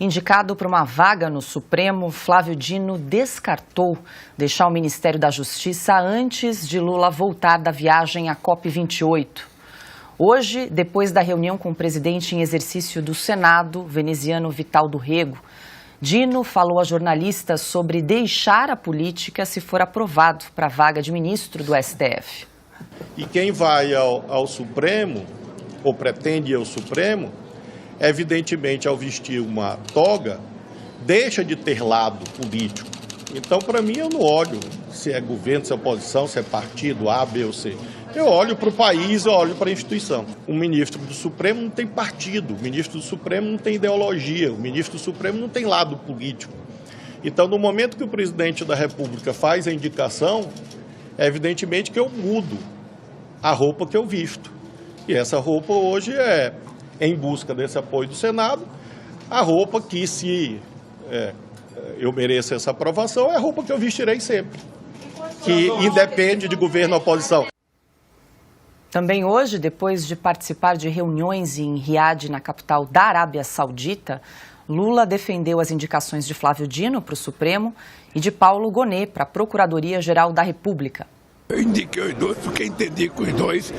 Indicado para uma vaga no Supremo, Flávio Dino descartou deixar o Ministério da Justiça antes de Lula voltar da viagem à COP28. Hoje, depois da reunião com o presidente em exercício do Senado, veneziano Vital do Rego, Dino falou a jornalistas sobre deixar a política se for aprovado para a vaga de ministro do STF. E quem vai ao Supremo, ou pretende ir ao Supremo, evidentemente, ao vestir uma toga, deixa de ter lado político. Então, para mim, eu não olho se é governo, se é oposição, se é partido A, B ou C. Eu olho para o país, eu olho para a instituição. O ministro do Supremo não tem partido, o ministro do Supremo não tem ideologia, o ministro do Supremo não tem lado político. Então, no momento que o presidente da República faz a indicação, evidentemente que eu mudo a roupa que eu visto. E essa roupa hoje é, em busca desse apoio do Senado, a roupa que, se eu mereço essa aprovação, é a roupa que eu vestirei sempre, que independe de governo ou oposição. Também hoje, depois de participar de reuniões em Riad, na capital da Arábia Saudita, Lula defendeu as indicações de Flávio Dino para o Supremo e de Paulo Gonet para a Procuradoria-Geral da República. Eu indiquei os dois porque entendi que os dois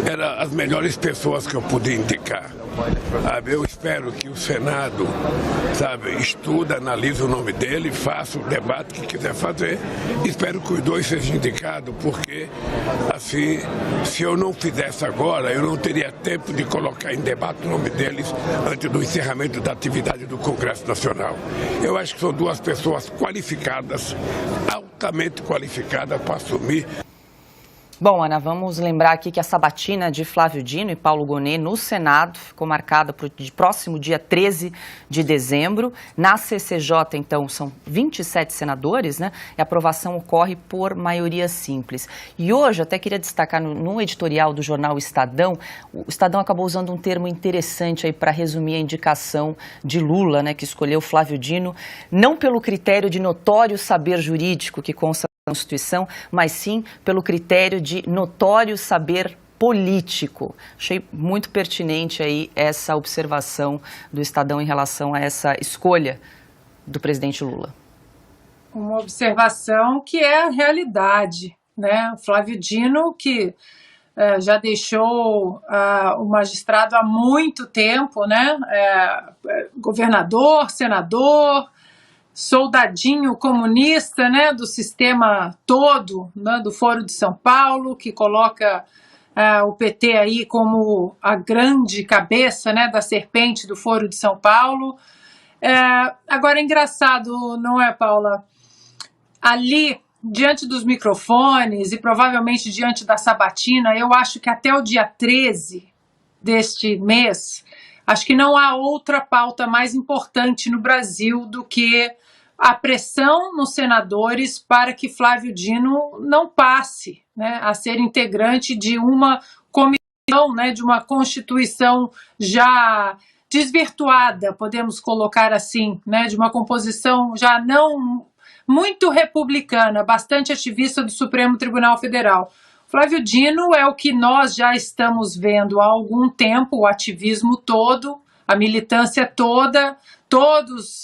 eram as melhores pessoas que eu podia indicar. Eu espero que o Senado, estude, analise o nome dele, faça o debate que quiser fazer. Espero que os dois sejam indicados, porque, assim, se eu não fizesse agora, eu não teria tempo de colocar em debate o nome deles antes do encerramento da atividade do Congresso Nacional. Eu acho que são duas pessoas qualificadas, altamente qualificadas para assumir. Bom, Ana, vamos lembrar aqui que a sabatina de Flávio Dino e Paulo Gonet no Senado ficou marcada para o próximo dia 13 de dezembro. Na CCJ, então, são 27 senadores, né? E a aprovação ocorre por maioria simples. E hoje, até queria destacar no editorial do jornal Estadão, o Estadão acabou usando um termo interessante aí para resumir a indicação de Lula, né? Que escolheu Flávio Dino, não pelo critério de notório saber jurídico que consta Constituição, mas sim pelo critério de notório saber político. Achei muito pertinente aí essa observação do Estadão em relação a essa escolha do presidente Lula. Uma observação que é a realidade, né? O Flávio Dino, que já deixou o magistrado há muito tempo, né? Governador, senador, soldadinho comunista, né, do sistema todo, né, do Foro de São Paulo, que coloca o PT aí como a grande cabeça, né, da serpente do Foro de São Paulo. Agora é engraçado, não é, Paula? Ali, diante dos microfones e provavelmente diante da sabatina, eu acho que até o dia 13 deste mês, acho que não há outra pauta mais importante no Brasil do que a pressão nos senadores para que Flávio Dino não passe, né, a ser integrante de uma comissão, né, de uma Constituição já desvirtuada, podemos colocar assim, né, de uma composição já não muito republicana, bastante ativista do Supremo Tribunal Federal. Flávio Dino é o que nós já estamos vendo há algum tempo, o ativismo todo, a militância toda, todas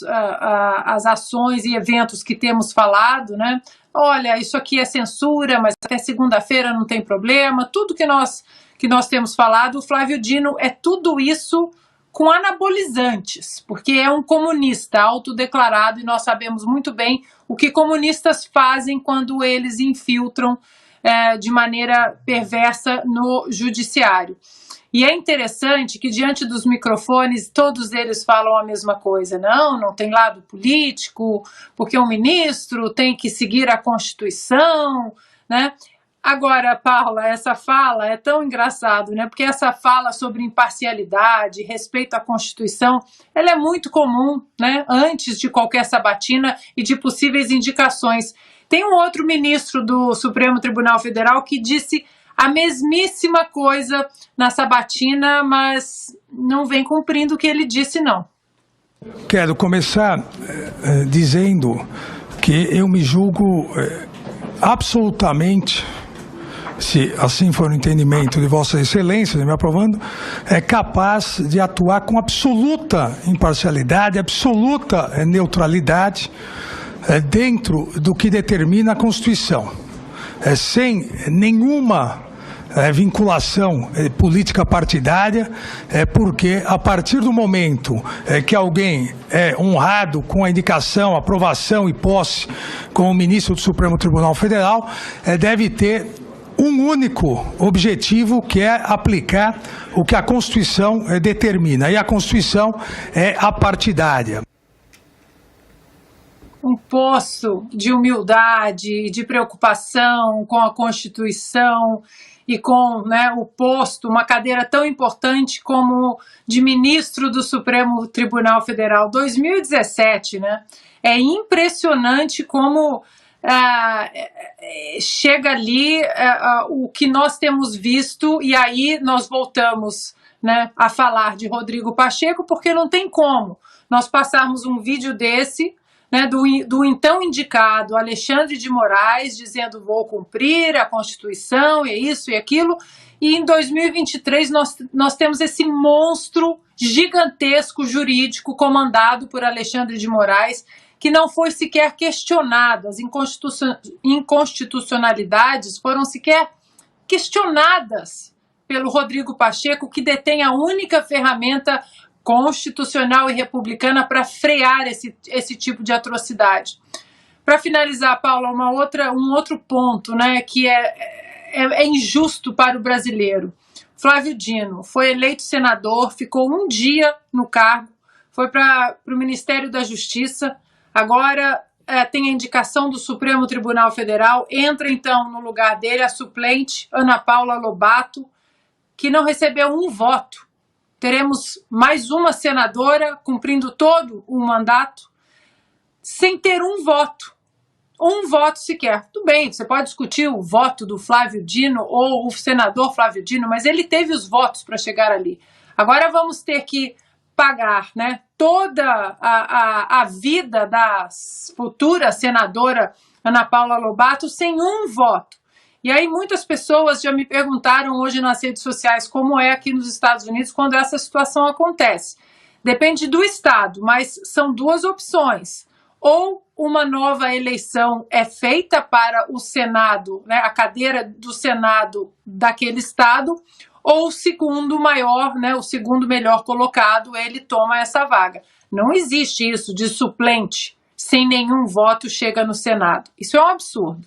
as ações e eventos que temos falado, né? Olha, isso aqui é censura, mas até segunda-feira não tem problema. Tudo que nós temos falado, o Flávio Dino é tudo isso com anabolizantes, porque é um comunista autodeclarado e nós sabemos muito bem o que comunistas fazem quando eles infiltram de maneira perversa no judiciário. E é interessante que diante dos microfones todos eles falam a mesma coisa. Não tem lado político, porque o ministro tem que seguir a Constituição, né? Agora, Paula, essa fala é tão engraçado, né? Porque essa fala sobre imparcialidade, respeito à Constituição, ela é muito comum, né? Antes de qualquer sabatina e de possíveis indicações. Tem um outro ministro do Supremo Tribunal Federal que disse a mesmíssima coisa na sabatina, mas não vem cumprindo o que ele disse, não. Quero começar dizendo que eu me julgo absolutamente se assim for o entendimento de Vossa Excelência, me aprovando, é capaz de atuar com absoluta imparcialidade, absoluta neutralidade dentro do que determina a Constituição, sem nenhuma vinculação política partidária, porque a partir do momento que alguém é honrado com a indicação, aprovação e posse como ministro do Supremo Tribunal Federal, deve ter um único objetivo, que é aplicar o que a Constituição determina, e a Constituição é apartidária. Um poço de humildade e de preocupação com a Constituição e com, né, o posto, uma cadeira tão importante como de ministro do Supremo Tribunal Federal. 2017, né? É impressionante como chega ali o que nós temos visto, e aí nós voltamos, né, a falar de Rodrigo Pacheco, porque não tem como nós passarmos um vídeo desse, né, do então indicado Alexandre de Moraes, dizendo vou cumprir a Constituição, e isso e aquilo, e em 2023 nós temos esse monstro gigantesco jurídico comandado por Alexandre de Moraes, que não foi sequer questionado, as inconstitucionalidades foram sequer questionadas pelo Rodrigo Pacheco, que detém a única ferramenta constitucional e republicana para frear esse tipo de atrocidade. Para finalizar, Paula, um outro ponto, né, que é injusto para o brasileiro. Flávio Dino foi eleito senador, ficou um dia no cargo, foi para o Ministério da Justiça, agora tem a indicação do Supremo Tribunal Federal, entra então no lugar dele a suplente Ana Paula Lobato, que não recebeu um voto. Teremos mais uma senadora cumprindo todo o mandato sem ter um voto sequer. Tudo bem, você pode discutir o voto do Flávio Dino ou o senador Flávio Dino, mas ele teve os votos para chegar ali. Agora vamos ter que pagar, né, toda a vida da futura senadora Ana Paula Lobato sem um voto. E aí muitas pessoas já me perguntaram hoje nas redes sociais como é aqui nos Estados Unidos quando essa situação acontece. Depende do estado, mas são duas opções. Ou uma nova eleição é feita para o Senado, né, a cadeira do Senado daquele estado, ou o segundo maior, né, o segundo melhor colocado, ele toma essa vaga. Não existe isso de suplente sem nenhum voto chega no Senado. Isso é um absurdo.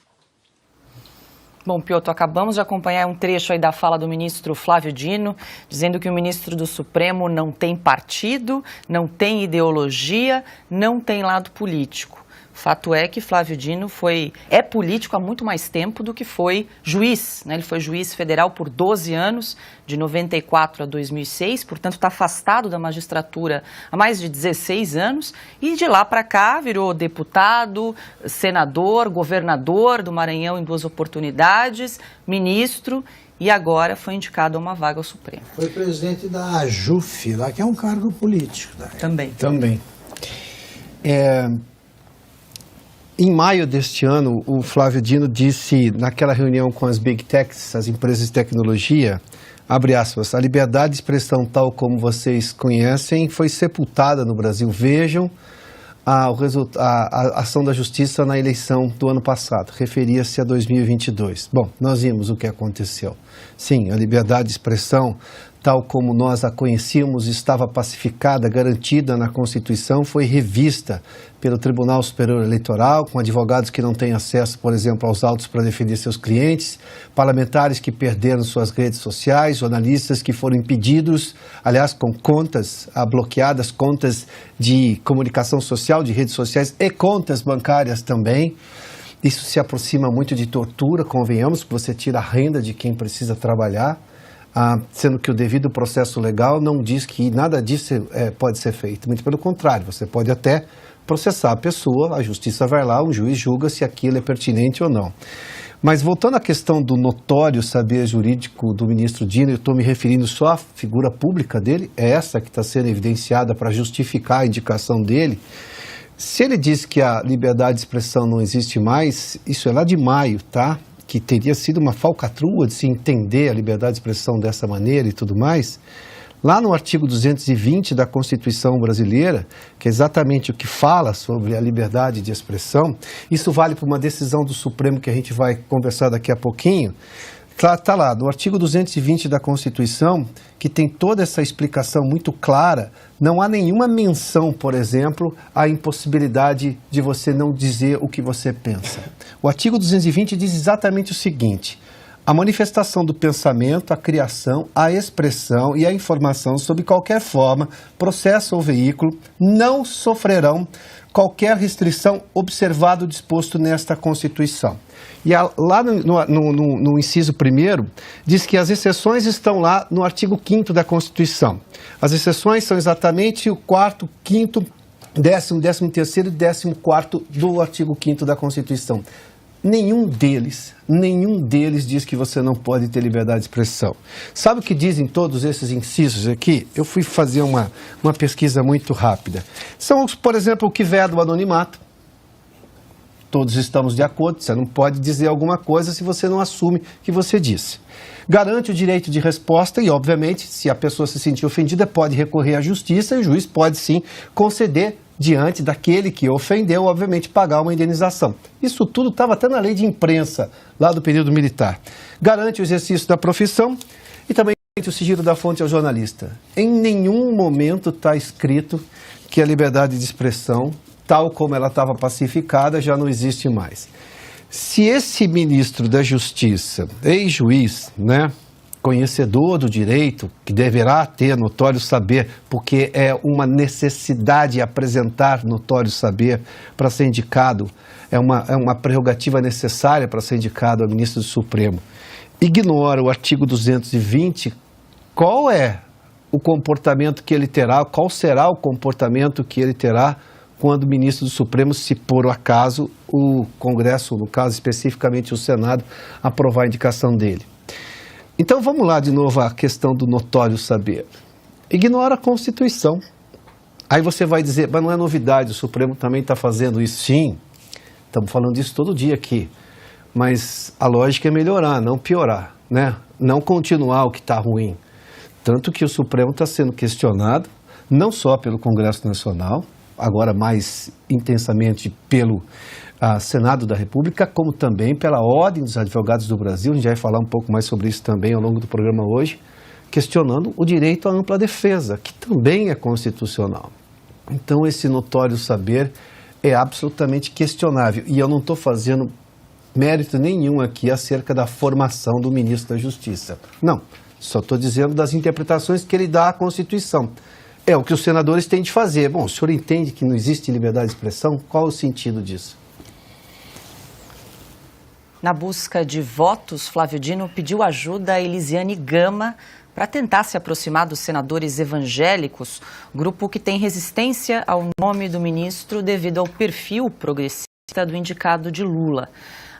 Bom, Piotr, acabamos de acompanhar um trecho aí da fala do ministro Flávio Dino, dizendo que o ministro do Supremo não tem partido, não tem ideologia, não tem lado político. Fato é que Flávio Dino é político há muito mais tempo do que foi juiz, né? Ele foi juiz federal por 12 anos, de 94 a 2006, portanto está afastado da magistratura há mais de 16 anos e de lá para cá virou deputado, senador, governador do Maranhão em 2 oportunidades, ministro e agora foi indicado a uma vaga ao Supremo. Foi presidente da AJUF, lá que é um cargo político. Também. Em maio deste ano, o Flávio Dino disse, naquela reunião com as Big Techs, as empresas de tecnologia, abre aspas, a liberdade de expressão tal como vocês conhecem foi sepultada no Brasil. Vejam a ação da Justiça na eleição do ano passado, referia-se a 2022. Bom, nós vimos o que aconteceu. Sim, a liberdade de expressão, tal como nós a conhecíamos, estava pacificada, garantida na Constituição, foi revista pelo Tribunal Superior Eleitoral, com advogados que não têm acesso, por exemplo, aos autos para defender seus clientes, parlamentares que perderam suas redes sociais, jornalistas que foram impedidos, aliás, com contas bloqueadas, contas de comunicação social, de redes sociais e contas bancárias também. Isso se aproxima muito de tortura, convenhamos, que você tira a renda de quem precisa trabalhar, sendo que o devido processo legal não diz que nada disso pode ser feito. Muito pelo contrário, você pode até processar a pessoa, a justiça vai lá, o juiz julga se aquilo é pertinente ou não. Mas voltando à questão do notório saber jurídico do ministro Dino, eu estou me referindo só à figura pública dele, é essa que está sendo evidenciada para justificar a indicação dele. Se ele diz que a liberdade de expressão não existe mais, isso é lá de maio, tá? que teria sido uma falcatrua de se entender a liberdade de expressão dessa maneira e tudo mais, lá no artigo 220 da Constituição brasileira, que é exatamente o que fala sobre a liberdade de expressão, isso vale para uma decisão do Supremo que a gente vai conversar daqui a pouquinho. Está lá, no artigo 220 da Constituição, que tem toda essa explicação muito clara, não há nenhuma menção, por exemplo, à impossibilidade de você não dizer o que você pensa. O artigo 220 diz exatamente o seguinte: a manifestação do pensamento, a criação, a expressão e a informação sob qualquer forma, processo ou veículo, não sofrerão qualquer restrição observado o disposto nesta Constituição. E lá no inciso 1º, diz que as exceções estão lá no artigo 5º da Constituição. As exceções são exatamente o 4º, 5º, 10º, 13º e 14º do artigo 5º da Constituição. Nenhum deles diz que você não pode ter liberdade de expressão. Sabe o que dizem todos esses incisos aqui? Eu fui fazer uma pesquisa muito rápida. São, por exemplo, o que veda o anonimato. Todos estamos de acordo, você não pode dizer alguma coisa se você não assume que você disse. Garante o direito de resposta e, obviamente, se a pessoa se sentir ofendida, pode recorrer à justiça e o juiz pode, sim, conceder diante daquele que ofendeu, obviamente, pagar uma indenização. Isso tudo estava até na lei de imprensa, lá do período militar. Garante o exercício da profissão e também o sigilo da fonte ao jornalista. Em nenhum momento está escrito que a liberdade de expressão, tal como ela estava pacificada, já não existe mais. Se esse ministro da Justiça, ex-juiz, né, conhecedor do direito, que deverá ter notório saber, porque é uma necessidade apresentar notório saber para ser indicado, é uma prerrogativa necessária para ser indicado a ministro do Supremo, ignora o artigo 220, qual é o comportamento que ele terá, qual será o comportamento que ele terá quando o ministro do Supremo, se por acaso o Congresso, no caso especificamente o Senado, aprovar a indicação dele. Então vamos lá de novo à questão do notório saber. Ignora a Constituição. Aí você vai dizer, mas não é novidade, o Supremo também está fazendo isso. Sim, estamos falando disso todo dia aqui. Mas a lógica é melhorar, não piorar, né? Não continuar o que está ruim. Tanto que o Supremo está sendo questionado, não só pelo Congresso Nacional, agora mais intensamente pelo Senado da República, como também pela Ordem dos Advogados do Brasil, a gente vai falar um pouco mais sobre isso também ao longo do programa hoje, questionando o direito à ampla defesa, que também é constitucional. Então esse notório saber é absolutamente questionável, e eu não estou fazendo mérito nenhum aqui acerca da formação do ministro da Justiça. Não, só estou dizendo das interpretações que ele dá à Constituição. É o que os senadores têm de fazer. Bom, o senhor entende que não existe liberdade de expressão? Qual o sentido disso? Na busca de votos, Flávio Dino pediu ajuda a Elisiane Gama para tentar se aproximar dos senadores evangélicos, grupo que tem resistência ao nome do ministro devido ao perfil progressista do indicado de Lula.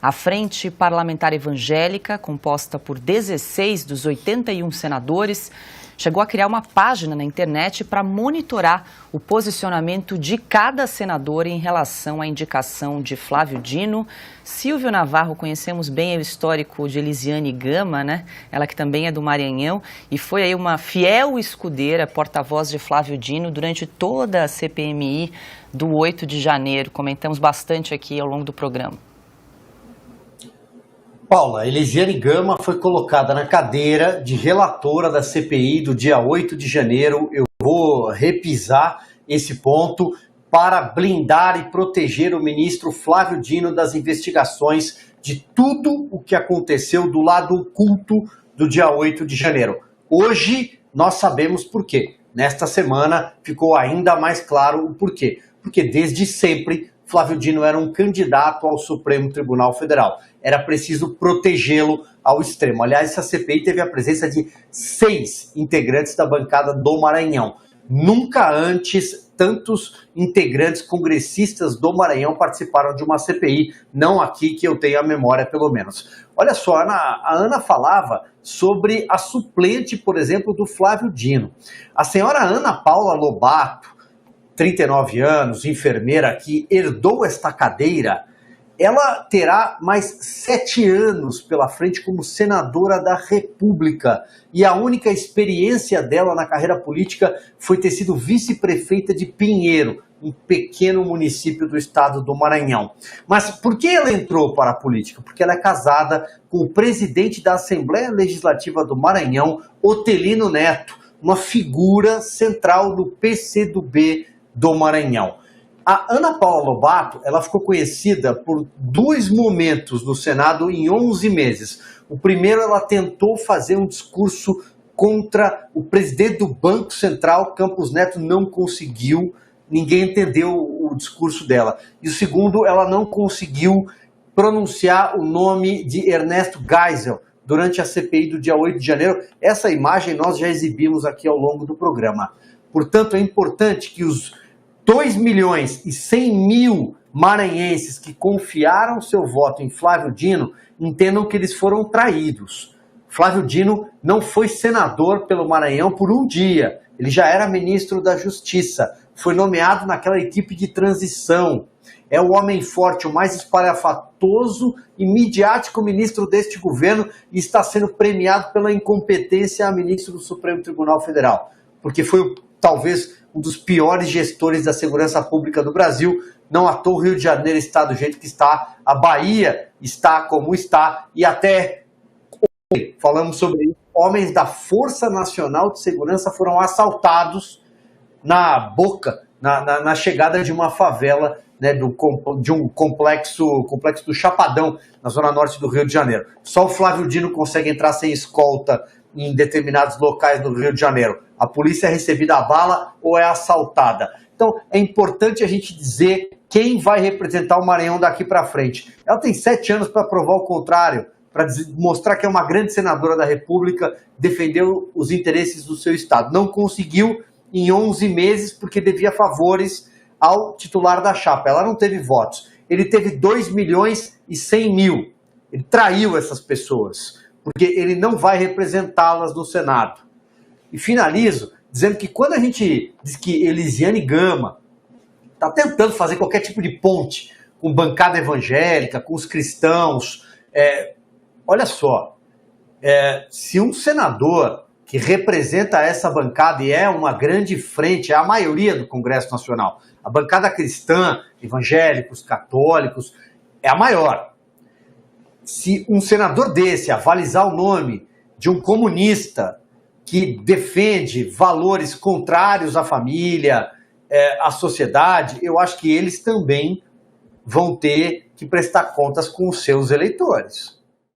A Frente Parlamentar Evangélica, composta por 16 dos 81 senadores, chegou a criar uma página na internet para monitorar o posicionamento de cada senador em relação à indicação de Flávio Dino. Silvio Navarro, conhecemos bem o histórico de Elisiane Gama, né? Ela que também é do Maranhão e foi aí uma fiel escudeira, porta-voz de Flávio Dino durante toda a CPMI do 8 de janeiro. Comentamos bastante aqui ao longo do programa. Paula, Elisiane Gama foi colocada na cadeira de relatora da CPI do dia 8 de janeiro. Eu vou repisar esse ponto para blindar e proteger o ministro Flávio Dino das investigações de tudo o que aconteceu do lado oculto do dia 8 de janeiro. Hoje nós sabemos por quê. Nesta semana ficou ainda mais claro o porquê. Porque desde sempre Flávio Dino era um candidato ao Supremo Tribunal Federal. Era preciso protegê-lo ao extremo. Aliás, essa CPI teve a presença de 6 integrantes da bancada do Maranhão. Nunca antes tantos integrantes congressistas do Maranhão participaram de uma CPI, não aqui que eu tenho a memória pelo menos. Olha só, a Ana falava sobre a suplente, por exemplo, do Flávio Dino. A senhora Ana Paula Lobato, 39 anos, enfermeira que herdou esta cadeira, ela terá mais 7 anos pela frente como senadora da República. E a única experiência dela na carreira política foi ter sido vice-prefeita de Pinheiro, um pequeno município do estado do Maranhão. Mas por que ela entrou para a política? Porque ela é casada com o presidente da Assembleia Legislativa do Maranhão, Otelino Neto, uma figura central do PCdoB do Maranhão. A Ana Paula Lobato, ela ficou conhecida por 2 momentos no Senado em 11 meses. O primeiro, ela tentou fazer um discurso contra o presidente do Banco Central, Campos Neto, não conseguiu, ninguém entendeu o discurso dela. E o segundo, ela não conseguiu pronunciar o nome de Ernesto Geisel durante a CPI do dia 8 de janeiro. Essa imagem nós já exibimos aqui ao longo do programa. Portanto, é importante que os 2.100.000 maranhenses que confiaram seu voto em Flávio Dino entendam que eles foram traídos. Flávio Dino não foi senador pelo Maranhão por um dia. Ele já era ministro da Justiça. Foi nomeado naquela equipe de transição. É o homem forte, o mais espalhafatoso e midiático ministro deste governo e está sendo premiado pela incompetência a ministro do Supremo Tribunal Federal. Porque foi talvez um dos piores gestores da segurança pública do Brasil. Não à toa o Rio de Janeiro está do jeito que está, a Bahia está como está, e até ontem falamos sobre isso, homens da Força Nacional de Segurança foram assaltados na boca, na chegada de uma favela, né, de um complexo do Chapadão, na zona norte do Rio de Janeiro. Só o Flávio Dino consegue entrar sem escolta em determinados locais do Rio de Janeiro. A polícia é recebida a bala ou é assaltada. Então, é importante a gente dizer quem vai representar o Maranhão daqui para frente. Ela tem 7 anos para provar o contrário, para mostrar que é uma grande senadora da República, defendeu os interesses do seu estado. Não conseguiu em 11 meses porque devia favores ao titular da chapa. Ela não teve votos. Ele teve 2.100.000. Ele traiu essas pessoas, porque ele não vai representá-las no Senado. E finalizo dizendo que quando a gente diz que Elisiane Gama está tentando fazer qualquer tipo de ponte com bancada evangélica, com os cristãos, olha só, se um senador que representa essa bancada e é uma grande frente, é a maioria do Congresso Nacional, a bancada cristã, evangélicos, católicos, é a maior. Se um senador desse avalizar o nome de um comunista que defende valores contrários à família, à sociedade, eu acho que eles também vão ter que prestar contas com os seus eleitores.